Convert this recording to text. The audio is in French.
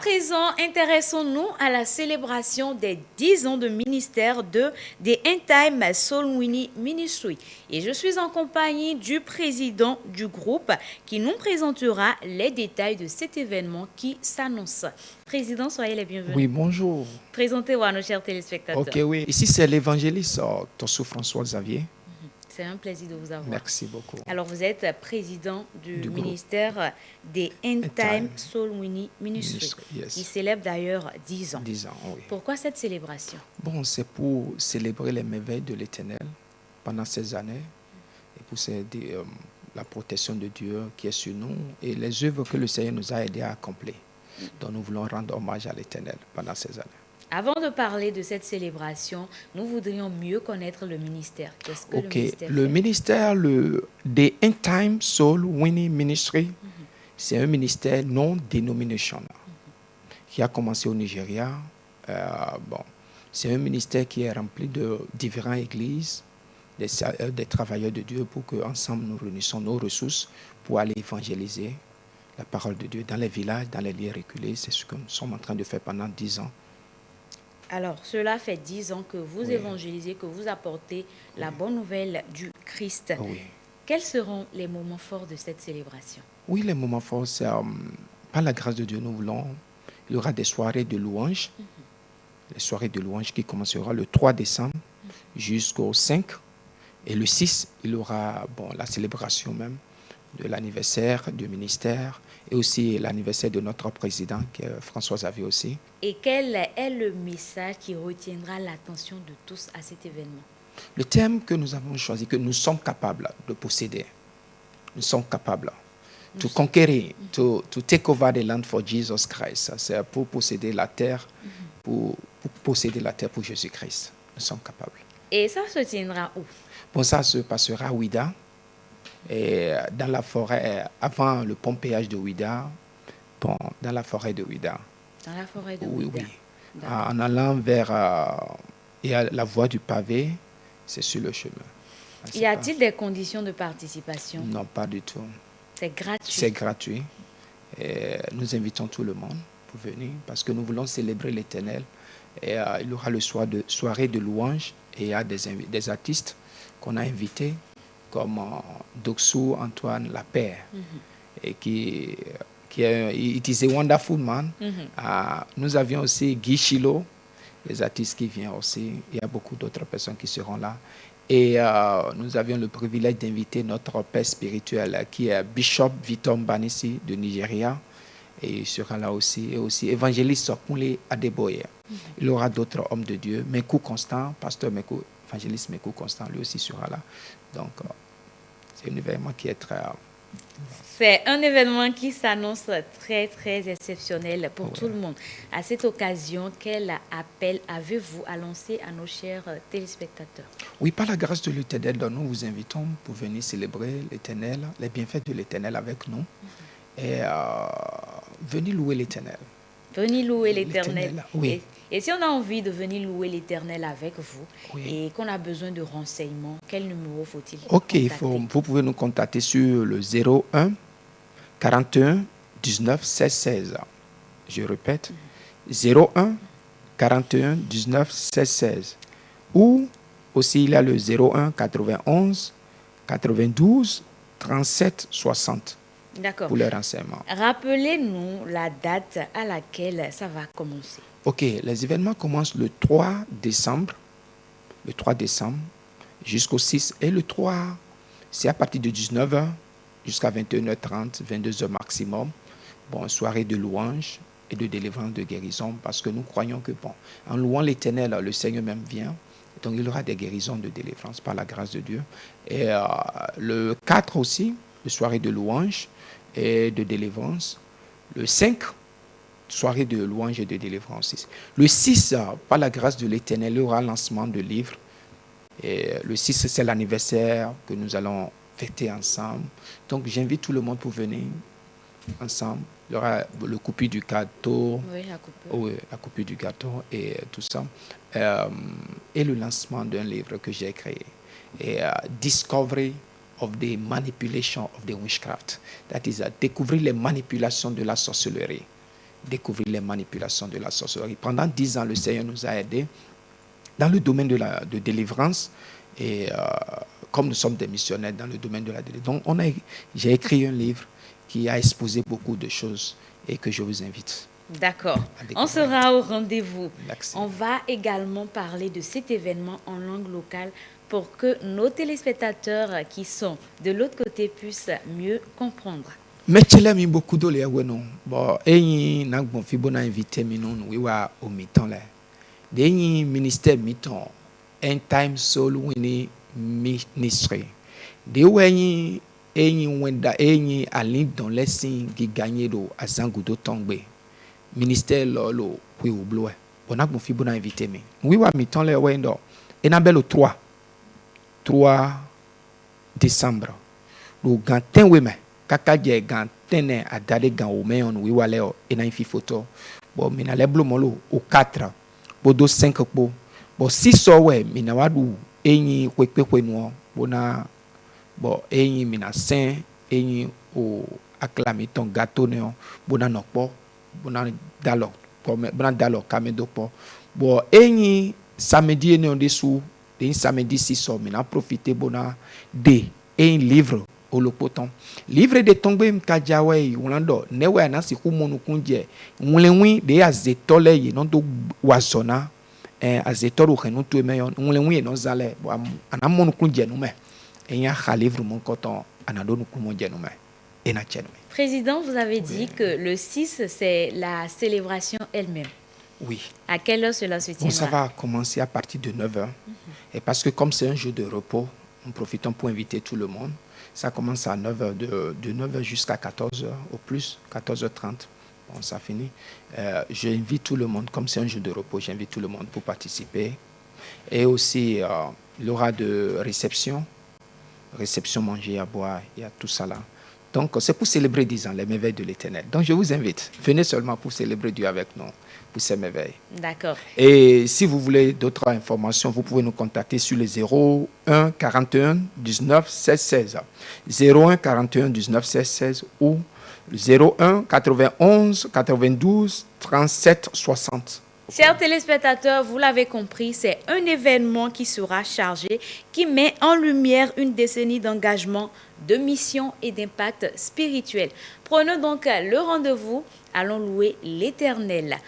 présent, intéressons-nous à la célébration des 10 ans de ministère de The End Time Soul Winning Ministry. Et je suis en compagnie du président du groupe qui nous présentera les détails de cet événement qui s'annonce. Président, soyez les bienvenus. Oui, bonjour. Présentez-vous à nos chers téléspectateurs. Ok, oui. Ici, c'est l'évangéliste Tosso François Xavier. C'est un plaisir de vous avoir. Merci beaucoup. Alors, vous êtes président du groupe. ministère des End Time Soul Winning Ministry, Ministry, yes. qui célèbre d'ailleurs 10 ans. 10 ans, oui. Pourquoi cette célébration? Bon, c'est pour célébrer les merveilles de l'Éternel pendant ces années et pour célébrer la protection de Dieu qui est sur nous et les œuvres que le Seigneur nous a aidés à accomplir. Donc, nous voulons rendre hommage à l'Éternel pendant ces années. Avant de parler de cette célébration, nous voudrions mieux connaître le ministère. Qu'est-ce que le ministère Le fait? ministère, The End Time Soul Winning Ministry, c'est un ministère non dénominational qui a commencé au Nigeria. C'est un ministère qui est rempli de différentes églises, des travailleurs de Dieu pour qu'ensemble nous réunissons nos ressources pour aller évangéliser la parole de Dieu dans les villages, dans les lieux reculés. C'est ce que nous sommes en train de faire pendant 10 ans. Alors, cela fait 10 ans que vous évangélisez, que vous apportez la bonne nouvelle du Christ. Oui. Quels seront les moments forts de cette célébration? Oui, les moments forts, c'est par la grâce de Dieu, nous voulons. Il y aura des soirées de louanges, les soirées de louanges qui commenceront le 3 décembre jusqu'au 5. Et le 6, il y aura la célébration même de l'anniversaire du ministère et aussi l'anniversaire de notre président, qui est François Xavier aussi. Et quel est le message qui retiendra l'attention de tous à cet événement? Le thème que nous avons choisi, que nous sommes capables de posséder. Nous sommes capables to conquer, to take over the land for Jesus Christ. C'est pour posséder la terre, pour posséder la terre pour Jésus-Christ. Nous sommes capables. Et ça se tiendra où? Bon, ça se passera à Ouida, et dans la forêt, avant le pont péage de Ouida, dans la forêt de Ouida. Dans la forêt de Oui, Ouida. oui. En allant vers la voie du pavé, c'est sur le chemin. Y a-t-il des conditions de participation? Non, pas du tout. C'est gratuit. C'est gratuit. Et nous invitons tout le monde pour venir parce que nous voulons célébrer l'Éternel. Et il y aura le soirée de louanges et il y a des artistes qu'on a invités comme Doxou Antoine Lapère et it is a wonderful man. Nous avions aussi Guy Chilo, les artistes qui viennent aussi. Il y a beaucoup d'autres personnes qui seront là. Et nous avions le privilège d'inviter notre père spirituel qui est Bishop Vitom Banissi de Nigeria. Et il sera là aussi. Et aussi évangéliste Kunle Adeboye. Il y aura d'autres hommes de Dieu. Mekou Constant, pasteur Mekou, évangéliste Mekou Constant, lui aussi sera là. Donc, c'est un événement qui est très... C'est un événement qui s'annonce très, très exceptionnel pour tout le monde. À cette occasion, quel appel avez-vous à lancer à nos chers téléspectateurs? Oui, par la grâce de l'Éternel, nous vous invitons pour venir célébrer l'Éternel, les bienfaits de l'Éternel avec nous. Et venir louer l'Éternel. Venir louer l'Éternel. Oui. Et si on a envie de venir louer l'Éternel avec vous et qu'on a besoin de renseignements, quel numéro faut-il contacter? Vous pouvez nous contacter sur le 01 41 19 16 16. Je répète, 01 41 19 16 16. Ou aussi il y a le 01 91 92 37 60. D'accord. Pour les renseignements. Rappelez-nous la date à laquelle ça va commencer. Ok, les événements commencent le 3 décembre. Le 3 décembre jusqu'au 6. Et le 3, c'est à partir de 19h jusqu'à 21h30, 22h maximum. Soirée de louange et de délivrance de guérison. Parce que nous croyons que, en louant l'Éternel, le Seigneur même vient. Donc, il y aura des guérisons de délivrance par la grâce de Dieu. Et le 4 aussi, le soirée de louange et de délivrance. Le 5, soirée de louange et de délivrance. Le 6, par la grâce de l'Éternel, il y aura lancement de livres. Et le 6, c'est l'anniversaire que nous allons fêter ensemble. Donc, j'invite tout le monde pour venir ensemble. Il y aura le coupure du gâteau. Oui, la coupure. Oui, la coupure du gâteau et tout ça. Et le lancement d'un livre que j'ai créé. Et Discovery of the Manipulation of the Witchcraft. That is, découvrir les manipulations de la sorcellerie. découvrir les manipulations de la sorcellerie. Pendant 10 ans, le Seigneur nous a aidés dans le domaine de délivrance. Et comme nous sommes des missionnaires dans le domaine de la délivrance, donc j'ai écrit un livre qui a exposé beaucoup de choses et que je vous invite. D'accord. On sera au rendez-vous. Merci. On va également parler de cet événement en langue locale pour que nos téléspectateurs qui sont de l'autre côté puissent mieux comprendre. Mais tu l'as mis beaucoup de l'air, non? Bon, et n'a pas fait bon invité, mais non, oui, au mi-temps là. Des ministère mi-temps, End Time Soul Winning Ministry. Des ouais, et wenda, et alin dans les signes qui gagnent do à Zangudo Tongbe. Ministère lolo, oui, au bleu. On n'a pas fait bon invité, mais oui, mi-temps là, ouais, non. Et n'a belle 3 décembre. Le gantin, oui, mais. Kaka je gantene a dade gan o meyon wi wale o ena infi photo bo mina leblo molo o 4 bo do 5 po bo 6 o we mina wadu enyi kwekwe no bona bo enyi mina sen enyi o acclamer ton gâteau ne bona no po bona dalo comme bona dalo kamedo po bo enyi samedi ne on dessous de samedi 6 o mina profiter bona de un livre au lopoton livre de tombe mkajawe ulando newe na siku monu kunje unlewi de azetole ye no do wazona azetoro khenu to meyon unlewi no zale ana monu kunje no me enya kha livre mon coton anado nu kumonje no me ena cheno. Président, vous avez dit que le 6 c'est la célébration elle-même. Oui. À quelle heure cela se tiendra? Bon, ça va commencer à partir de 9h. Et parce que comme c'est un jour de repos, nous profitons pour inviter tout le monde. Ça commence à 9h, de 9h jusqu'à 14h au plus, 14h30. Bon, ça finit. J'invite tout le monde, comme c'est un jour de repos, j'invite tout le monde pour participer. Et aussi, il y aura de réception, manger, à boire, il y a tout ça là. Donc, c'est pour célébrer 10 ans, les merveilles de l'Éternel. Donc, je vous invite, venez seulement pour célébrer Dieu avec nous, pour ces merveilles. D'accord. Et si vous voulez d'autres informations, vous pouvez nous contacter sur les 01 41 19 16 16. 01 41 19 16 16 ou 01 91 92 37 60. Chers téléspectateurs, vous l'avez compris, c'est un événement qui sera chargé, qui met en lumière une décennie d'engagement, de mission et d'impact spirituel. Prenons donc le rendez-vous, allons louer l'Éternel.